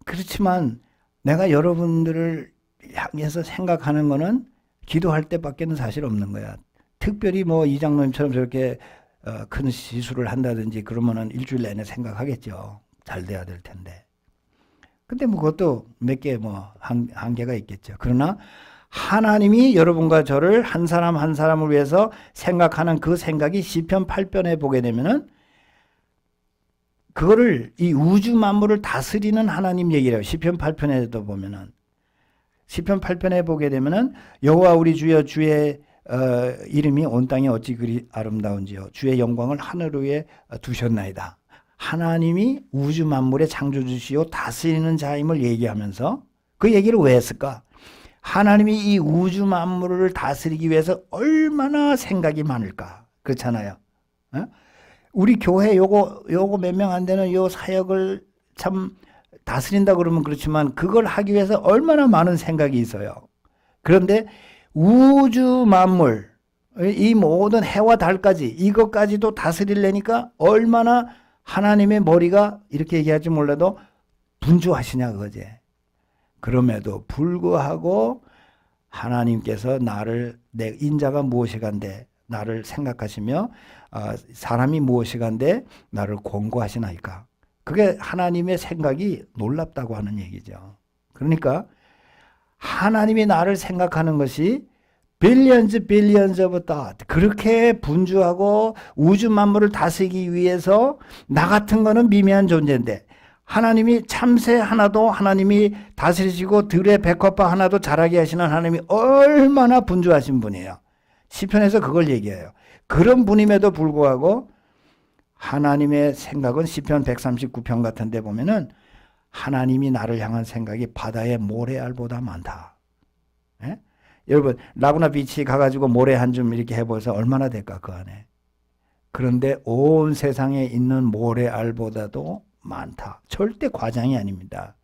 그렇지만 내가 여러분들을 향해서 생각하는 거는 기도할 때밖에는 사실 없는 거야. 특별히 뭐 이장로님처럼 저렇게 큰 시술을 한다든지 그러면은 일주일 내내 생각하겠죠. 잘 돼야 될 텐데. 근데 뭐 그것도 몇 개 뭐 한계가 있겠죠. 그러나 하나님이 여러분과 저를 한 사람 한 사람을 위해서 생각하는 그 생각이 시편 8편에 보게 되면은 그거를 이 우주 만물을 다스리는 하나님 얘기래요. 시편 8편에도 보면은 시편 8편에 보게 되면은 여호와 우리 주여 주의 이름이 온 땅에 어찌 그리 아름다운지요. 주의 영광을 하늘 위에 두셨나이다. 하나님이 우주 만물의 창조주시요 다스리는 자임을 얘기하면서 그 얘기를 왜 했을까? 하나님이 이 우주 만물을 다스리기 위해서 얼마나 생각이 많을까? 그렇잖아요. 어? 우리 교회 요거 몇 명 안 되는 요 사역을 참 다스린다 그러면 그렇지만 그걸 하기 위해서 얼마나 많은 생각이 있어요. 그런데 우주 만물, 이 모든 해와 달까지 이것까지도 다스리려니까 얼마나 하나님의 머리가 이렇게 얘기하지 몰라도 분주하시냐 그거지. 그럼에도 불구하고 하나님께서 나를 내 인자가 무엇이간데 나를 생각하시며 사람이 무엇이간데 나를 권고하시나이까. 그게 하나님의 생각이 놀랍다고 하는 얘기죠. 그러니까 하나님이 나를 생각하는 것이 billions of thought 그렇게 분주하고 우주 만물을 다스리기 위해서 나 같은 거는 미미한 존재인데 하나님이 참새 하나도 하나님이 다스리시고 들의 백합화 하나도 자라게 하시는 하나님이 얼마나 분주하신 분이에요. 시편에서 그걸 얘기해요. 그런 분임에도 불구하고 하나님의 생각은 시편 139편 같은 데 보면은 하나님이 나를 향한 생각이 바다의 모래알보다 많다. 예? 여러분 라구나 비치 가가지고 모래 한 줌 이렇게 해보세요. 얼마나 될까 그 안에. 그런데 온 세상에 있는 모래알보다도 많다. 절대 과장이 아닙니다.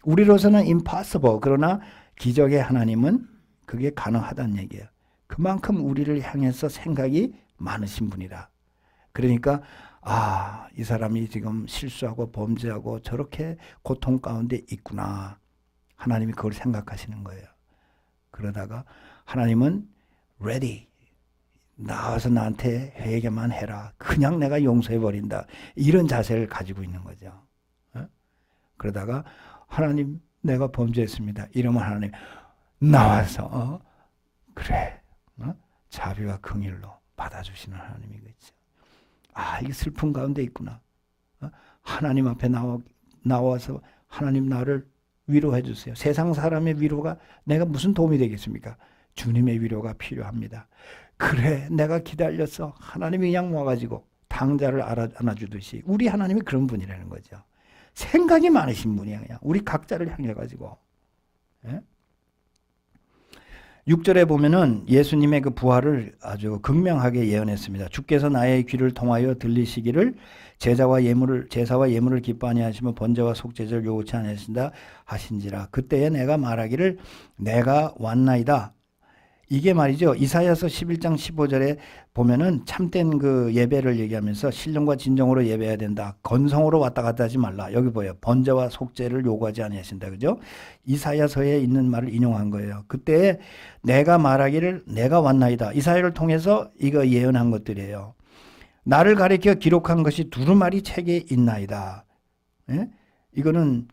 우리로서는 impossible. 그러나 기적의 하나님은 그게 가능하다는 얘기예요. 그만큼 우리를 향해서 생각이 많으신 분이다. 그러니까 이 사람이 지금 실수하고 범죄하고 저렇게 고통 가운데 있구나. 하나님이 그걸 생각하시는 거예요. 그러다가 하나님은 ready. 나와서 나한테 회개만 해라. 그냥 내가 용서해버린다. 이런 자세를 가지고 있는 거죠. 그러다가 하나님 내가 범죄했습니다. 이러면 하나님 나와서 그래. 자비와 긍휼로 받아주시는 하나님이겠죠. 이게 슬픔 가운데 있구나. 하나님 앞에 나와서 하나님 나를 위로해 주세요. 세상 사람의 위로가 내가 무슨 도움이 되겠습니까? 주님의 위로가 필요합니다. 그래 내가 기다렸어. 하나님이 그냥 와가지고 당자를 안아주듯이 우리 하나님이 그런 분이라는 거죠. 생각이 많으신 분이야. 그냥 우리 각자를 향해 가지고. 예? 6절에 보면은 예수님의 그 부활을 아주 극명하게 예언했습니다. 주께서 나의 귀를 통하여 들리시기를 제사와 예물을 기뻐하니 하시며 번제와 속죄제를 요구치 아니하신다 하신지라. 그때에 내가 말하기를 내가 왔나이다. 이게 말이죠. 이사야서 11장 15절에 보면은 참된 그 예배를 얘기하면서 신령과 진정으로 예배해야 된다. 건성으로 왔다 갔다 하지 말라. 여기 보여요. 번제와 속죄를 요구하지 아니하신다. 그죠? 이사야서에 있는 말을 인용한 거예요. 그때 내가 말하기를 내가 왔나이다. 이사야를 통해서 이거 예언한 것들이에요. 나를 가리켜 기록한 것이 두루마리 책에 있나이다. 예? 이거는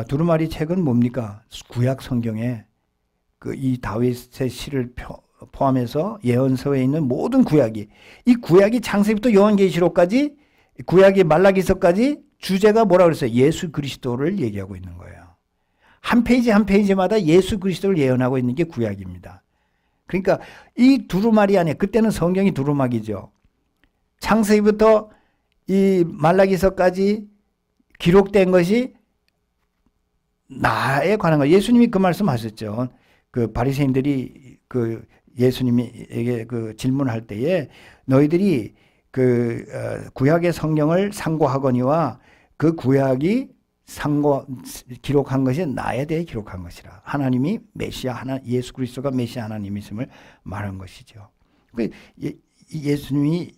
두루마리 책은 뭡니까? 구약 성경에 이 다윗의 시를 포함해서 예언서에 있는 모든 구약이 이 구약이 창세기부터 요한계시록까지 구약이 말라기서까지 주제가 뭐라 그랬어요? 예수 그리스도를 얘기하고 있는 거예요. 한 페이지 한 페이지마다 예수 그리스도를 예언하고 있는 게 구약입니다. 그러니까 이 두루마리 안에 그때는 성경이 두루마기죠. 창세기부터 이 말라기서까지 기록된 것이 나에 관한 거. 예수님이 그 말씀하셨죠. 그 바리새인들이 그 예수님에게 그 질문할 때에 너희들이 그 구약의 성경을 상고하거니와 그 구약이 기록한 것이 나에 대해 기록한 것이라. 하나님이 메시아 예수 그리스도가 메시아 하나님이심을 말한 것이죠. 예수님이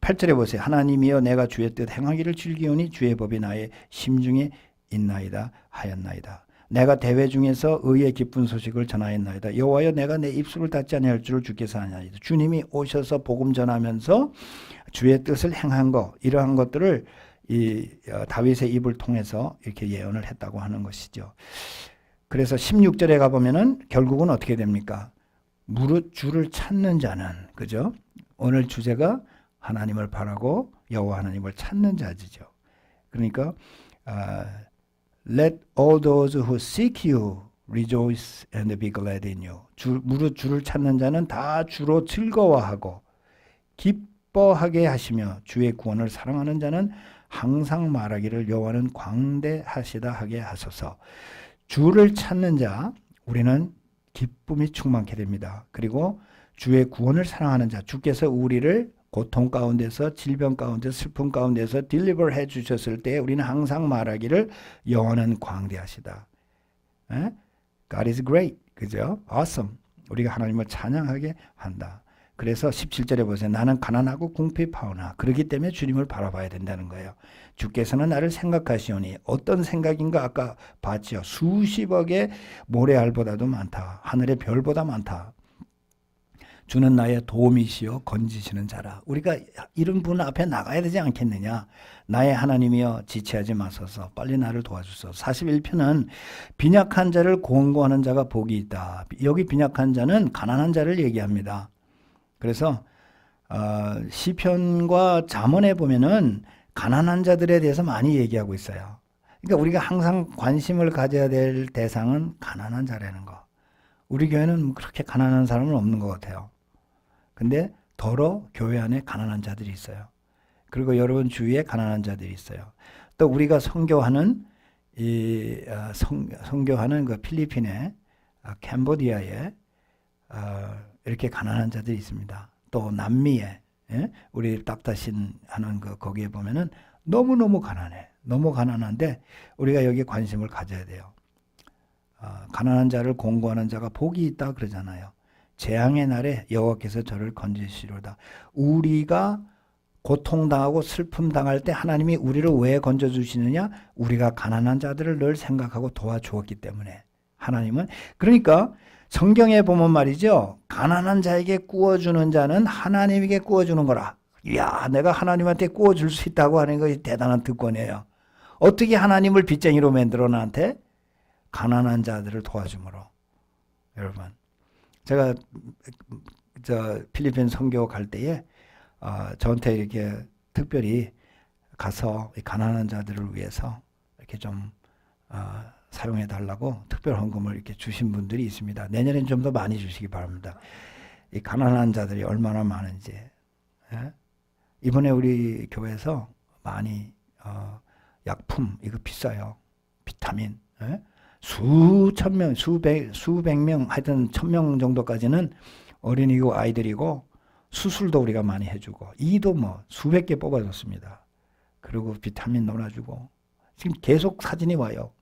8절에 보세요. 하나님이여 내가 주의 뜻 행하기를 즐기오니 주의 법이 나의 심중에 있나이다 하였나이다. 내가 대회 중에서 의의 기쁜 소식을 전하였나이다. 여호와여 내가 내 입술을 닫지 아니할 줄을 주께서 아나이다. 주님이 오셔서 복음 전하면서 주의 뜻을 행한 것, 이러한 것들을 다윗의 입을 통해서 이렇게 예언을 했다고 하는 것이죠. 그래서 16절에 가보면은 결국은 어떻게 됩니까? 무릇 주를 찾는 자는, 그죠? 오늘 주제가 하나님을 바라고 여호와 하나님을 찾는 자지죠. 그러니까 Let all those who seek you rejoice and be glad in you. 무릇 주를 찾는 자는 다 주로 즐거워하고 기뻐하게 하시며 주의 구원을 사랑하는 자는 항상 말하기를 여호와는 광대하시다 하게 하소서. 주를 찾는 자, 우리는 기쁨이 충만케 됩니다. 그리고 주의 구원을 사랑하는 자, 주께서 우리를 고통 가운데서, 질병 가운데서, 슬픔 가운데서 딜리버 해 주셨을 때 우리는 항상 말하기를 여호와는 광대하시다. God is great. 그죠? Awesome. 우리가 하나님을 찬양하게 한다. 그래서 17절에 보세요. 나는 가난하고 궁핍하오나 그렇기 때문에 주님을 바라봐야 된다는 거예요. 주께서는 나를 생각하시오니 어떤 생각인가 아까 봤죠. 수십억의 모래알보다도 많다. 하늘의 별보다 많다. 주는 나의 도움이시여 건지시는 자라. 우리가 이런 분 앞에 나가야 되지 않겠느냐. 나의 하나님이여 지체하지 마소서. 빨리 나를 도와주소서. 41편은 빈약한 자를 권고하는 자가 복이 있다. 여기 빈약한 자는 가난한 자를 얘기합니다. 그래서 시편과 잠언에 보면은 가난한 자들에 대해서 많이 얘기하고 있어요. 그러니까 우리가 항상 관심을 가져야 될 대상은 가난한 자라는 거. 우리 교회는 그렇게 가난한 사람은 없는 것 같아요. 근데 더러 교회 안에 가난한 자들이 있어요. 그리고 여러분 주위에 가난한 자들이 있어요. 또 우리가 선교하는 선교하는 그 필리핀에 캄보디아에 이렇게 가난한 자들이 있습니다. 또 남미에 우리 딱다신 하는 거기에 보면은 너무너무 가난해. 너무 가난한데 우리가 여기에 관심을 가져야 돼요. 가난한 자를 공고하는 자가 복이 있다 그러잖아요. 재앙의 날에 여호와께서 저를 건지시리로다. 우리가 고통당하고 슬픔당할 때 하나님이 우리를 왜 건져주시느냐? 우리가 가난한 자들을 늘 생각하고 도와주었기 때문에. 하나님은 그러니까 성경에 보면 말이죠. 가난한 자에게 구워주는 자는 하나님에게 구워주는 거라. 이야, 내가 하나님한테 구워줄 수 있다고 하는 것이 대단한 특권이에요. 어떻게 하나님을 빚쟁이로 만들어 나한테? 가난한 자들을 도와줌으로. 여러분, 제가 필리핀 선교 갈 때에 저한테 이렇게 특별히 가서 가난한 자들을 위해서 이렇게 좀 사용해 달라고 특별 헌금을 이렇게 주신 분들이 있습니다. 내년엔 좀 더 많이 주시기 바랍니다. 이 가난한 자들이 얼마나 많은지. 이번에 우리 교회에서 많이 약품 이거 비싸요. 비타민. 수천 명, 수백 명, 하여튼 1,000명 정도까지는 어린이고 아이들이고 수술도 우리가 많이 해주고 이도 뭐 수백 개 뽑아줬습니다. 그리고 비타민 넣어주고 지금 계속 사진이 와요.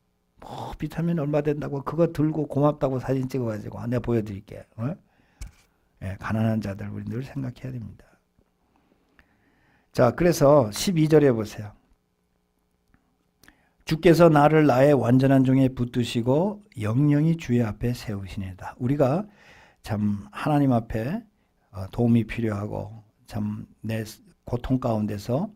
비타민 얼마 된다고 그거 들고 고맙다고 사진 찍어가지고 내가 보여드릴게. 가난한 자들 우리 늘 생각해야 됩니다. 자, 그래서 12절에 보세요. 주께서 나를 나의 완전한 종에 붙드시고 영영이 주의 앞에 세우시니다. 우리가 참 하나님 앞에 도움이 필요하고 참 내 고통 가운데서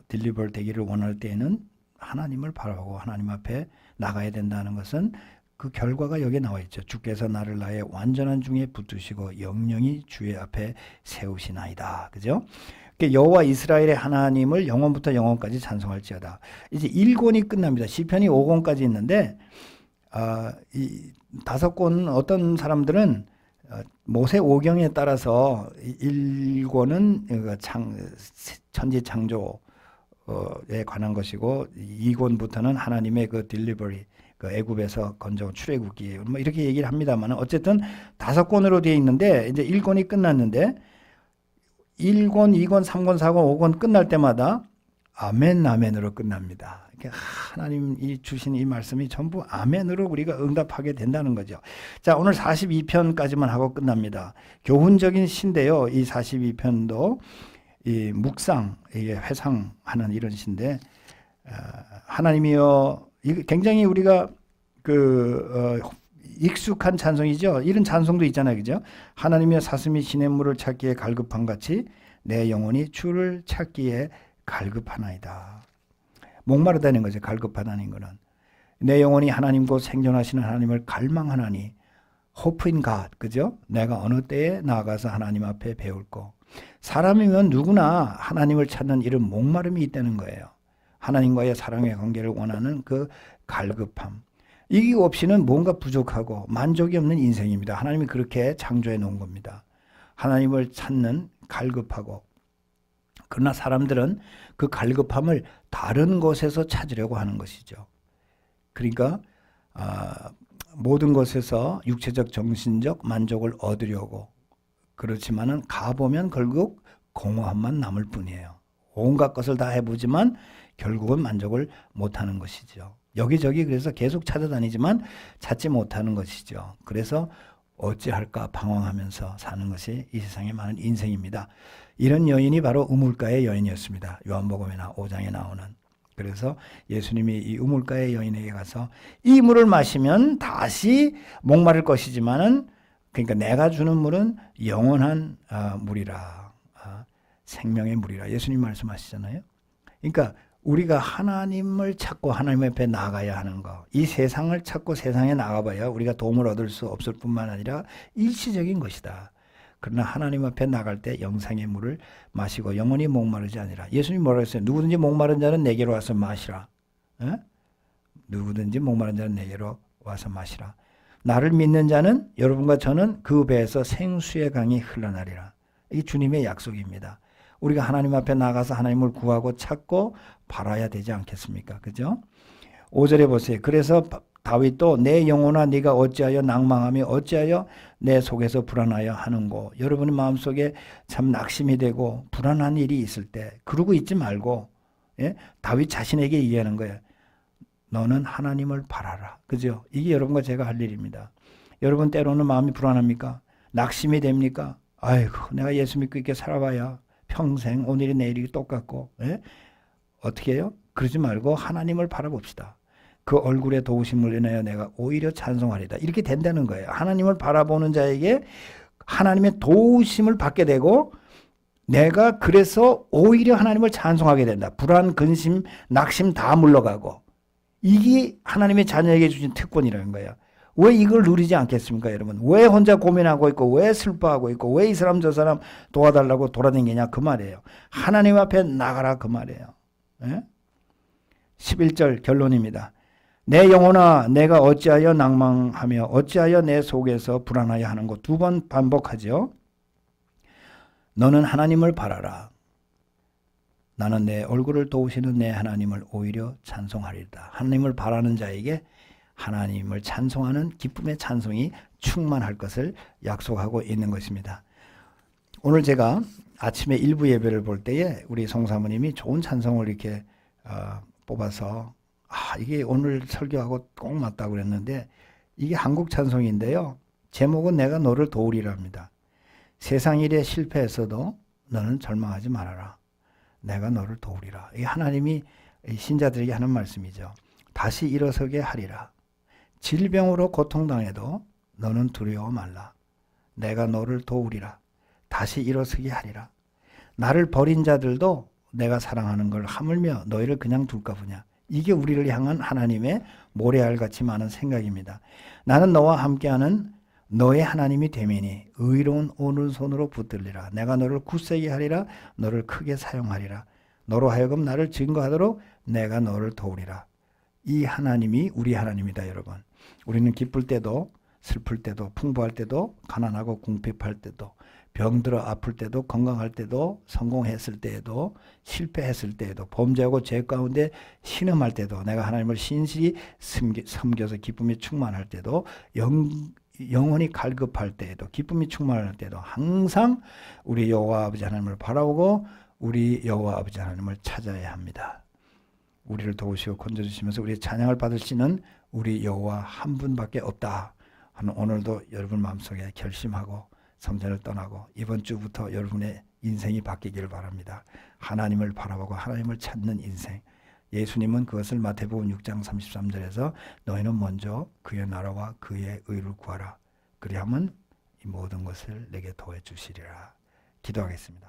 딜리버 되기를 원할 때에는 하나님을 바라보고 하나님 앞에 나가야 된다는 것은 그 결과가 여기에 나와 있죠. 주께서 나를 나의 완전한 종에 붙드시고 영영이 주의 앞에 세우시나이다. 그죠? 여호와 이스라엘의 하나님을 영원부터 영원까지 찬송할지어다. 이제 1권이 끝납니다. 시편이 5권까지 있는데 이 5권 어떤 사람들은 모세 오경에 따라서 1권은 천지 창조에 관한 것이고 2권부터는 하나님의 그 딜리버리 그 애굽에서 건져온 출애굽기 뭐 이렇게 얘기를 합니다만 어쨌든 5권으로 되어 있는데 이제 1권이 끝났는데 1권, 2권, 3권, 4권, 5권 끝날 때마다 아멘, 아멘으로 끝납니다. 하나님이 주신 이 말씀이 전부 아멘으로 우리가 응답하게 된다는 거죠. 자, 오늘 42편까지만 하고 끝납니다. 교훈적인 시인데요. 이 42편도 이 묵상, 이게 회상하는 이런 시인데, 하나님이여, 이게 굉장히 우리가 익숙한 찬송이죠. 이런 찬송도 있잖아요. 그죠? 하나님이여 사슴이 시냇물을 찾기에 갈급한 같이 내 영혼이 주를 찾기에 갈급하나이다. 목마르다는 거죠. 갈급하다는 거는. 내 영혼이 하나님 곧 생존하시는 하나님을 갈망하나니 호프인 갓. 그죠? 내가 어느 때에 나아가서 하나님 앞에 배울고. 사람이면 누구나 하나님을 찾는 이런 목마름이 있다는 거예요. 하나님과의 사랑의 관계를 원하는 그 갈급함. 이게 없이는 뭔가 부족하고 만족이 없는 인생입니다. 하나님이 그렇게 창조해 놓은 겁니다. 하나님을 찾는 갈급하고. 그러나 사람들은 그 갈급함을 다른 곳에서 찾으려고 하는 것이죠. 그러니까 모든 것에서 육체적 정신적 만족을 얻으려고 그렇지만은 가보면 결국 공허함만 남을 뿐이에요. 온갖 것을 다 해보지만 결국은 만족을 못하는 것이죠. 여기저기 그래서 계속 찾아다니지만 찾지 못하는 것이죠. 그래서 어찌할까 방황하면서 사는 것이 이 세상에 많은 인생입니다. 이런 여인이 바로 우물가의 여인이었습니다. 요한복음이나 5장에 나오는. 그래서 예수님이 이 우물가의 여인에게 가서 이 물을 마시면 다시 목마를 것이지만은 그러니까 내가 주는 물은 영원한 물이라. 생명의 물이라. 예수님 말씀하시잖아요. 그러니까 우리가 하나님을 찾고 하나님 앞에 나가야 하는 거. 이 세상을 찾고 세상에 나가봐야 우리가 도움을 얻을 수 없을 뿐만 아니라 일시적인 것이다. 그러나 하나님 앞에 나갈 때 영생의 물을 마시고 영원히 목마르지 아니라. 예수님 뭐라고 했어요? 누구든지 목마른 자는 내게로 와서 마시라. 누구든지 목마른 자는 내게로 와서 마시라. 나를 믿는 자는 여러분과 저는 그 배에서 생수의 강이 흘러나리라. 이게 주님의 약속입니다. 우리가 하나님 앞에 나가서 하나님을 구하고 찾고 바라야 되지 않겠습니까? 그죠? 5절에 보세요. 그래서 다윗도 내 영혼아 네가 어찌하여 낭망하며 어찌하여 내 속에서 불안하여 하는고. 여러분의 마음속에 참 낙심이 되고 불안한 일이 있을 때 그러고 있지 말고, 예? 다윗 자신에게 얘기하는 거예요. 너는 하나님을 바라라. 그죠? 이게 여러분과 제가 할 일입니다. 여러분 때로는 마음이 불안합니까? 낙심이 됩니까? 아이고 내가 예수 믿고 이렇게 살아봐야 평생 오늘이 내일이 똑같고, 예? 어떻게 해요? 그러지 말고 하나님을 바라봅시다. 그 얼굴에 도우심을 인하여 내가 오히려 찬송하리다. 이렇게 된다는 거예요. 하나님을 바라보는 자에게 하나님의 도우심을 받게 되고 내가 그래서 오히려 하나님을 찬송하게 된다. 불안, 근심, 낙심 다 물러가고. 이게 하나님의 자녀에게 주신 특권이라는 거예요. 왜 이걸 누리지 않겠습니까, 여러분? 왜 혼자 고민하고 있고 왜 슬퍼하고 있고 왜 이 사람 저 사람 도와달라고 돌아다니냐 그 말이에요. 하나님 앞에 나가라 그 말이에요. 예? 11절 결론입니다. 내 영혼아 내가 어찌하여 낭망하며 어찌하여 내 속에서 불안하여 하는 것. 2번 반복하죠. 너는 하나님을 바라라. 나는 내 얼굴을 도우시는 내 하나님을 오히려 찬송하리다. 하나님을 바라는 자에게 하나님을 찬송하는 기쁨의 찬송이 충만할 것을 약속하고 있는 것입니다. 오늘 제가 아침에 일부 예배를 볼 때에 우리 송사모님이 좋은 찬송을 이렇게 뽑아서 이게 오늘 설교하고 꼭 맞다고 그랬는데 이게 한국 찬송인데요. 제목은 내가 너를 도우리랍니다. 세상 일에 실패했어도 너는 절망하지 말아라. 내가 너를 도우리라. 이게 하나님이 신자들에게 하는 말씀이죠. 다시 일어서게 하리라. 질병으로 고통당해도 너는 두려워 말라. 내가 너를 도우리라. 다시 일어서게 하리라. 나를 버린 자들도 내가 사랑하는 걸 하물며 너희를 그냥 둘까 보냐. 이게 우리를 향한 하나님의 모래알같이 많은 생각입니다. 나는 너와 함께하는 너의 하나님이 되매니 의로운 오른손으로 붙들리라. 내가 너를 굳세게 하리라. 너를 크게 사용하리라. 너로 하여금 나를 증거하도록 내가 너를 도우리라. 이 하나님이 우리 하나님이다, 여러분. 우리는 기쁠 때도 슬플 때도 풍부할 때도 가난하고 궁핍할 때도 병들어 아플 때도 건강할 때도 성공했을 때에도 실패했을 때에도 범죄하고 죄 가운데 신음할 때도 내가 하나님을 신실히 섬겨서 기쁨이 충만할 때도 영혼이 갈급할 때에도 기쁨이 충만할 때도 항상 우리 여호와 아버지 하나님을 바라보고 우리 여호와 아버지 하나님을 찾아야 합니다. 우리를 도우시고 건져주시면서 우리의 찬양을 받으시는 우리 여호와 한 분밖에 없다 하는 오늘도 여러분 마음속에 결심하고 성전을 떠나고 이번 주부터 여러분의 인생이 바뀌기를 바랍니다. 하나님을 바라보고 하나님을 찾는 인생. 예수님은 그것을 마태복음 6장 33절에서 너희는 먼저 그의 나라와 그의 의를 구하라. 그리하면 이 모든 것을 내게 더해 주시리라. 기도하겠습니다.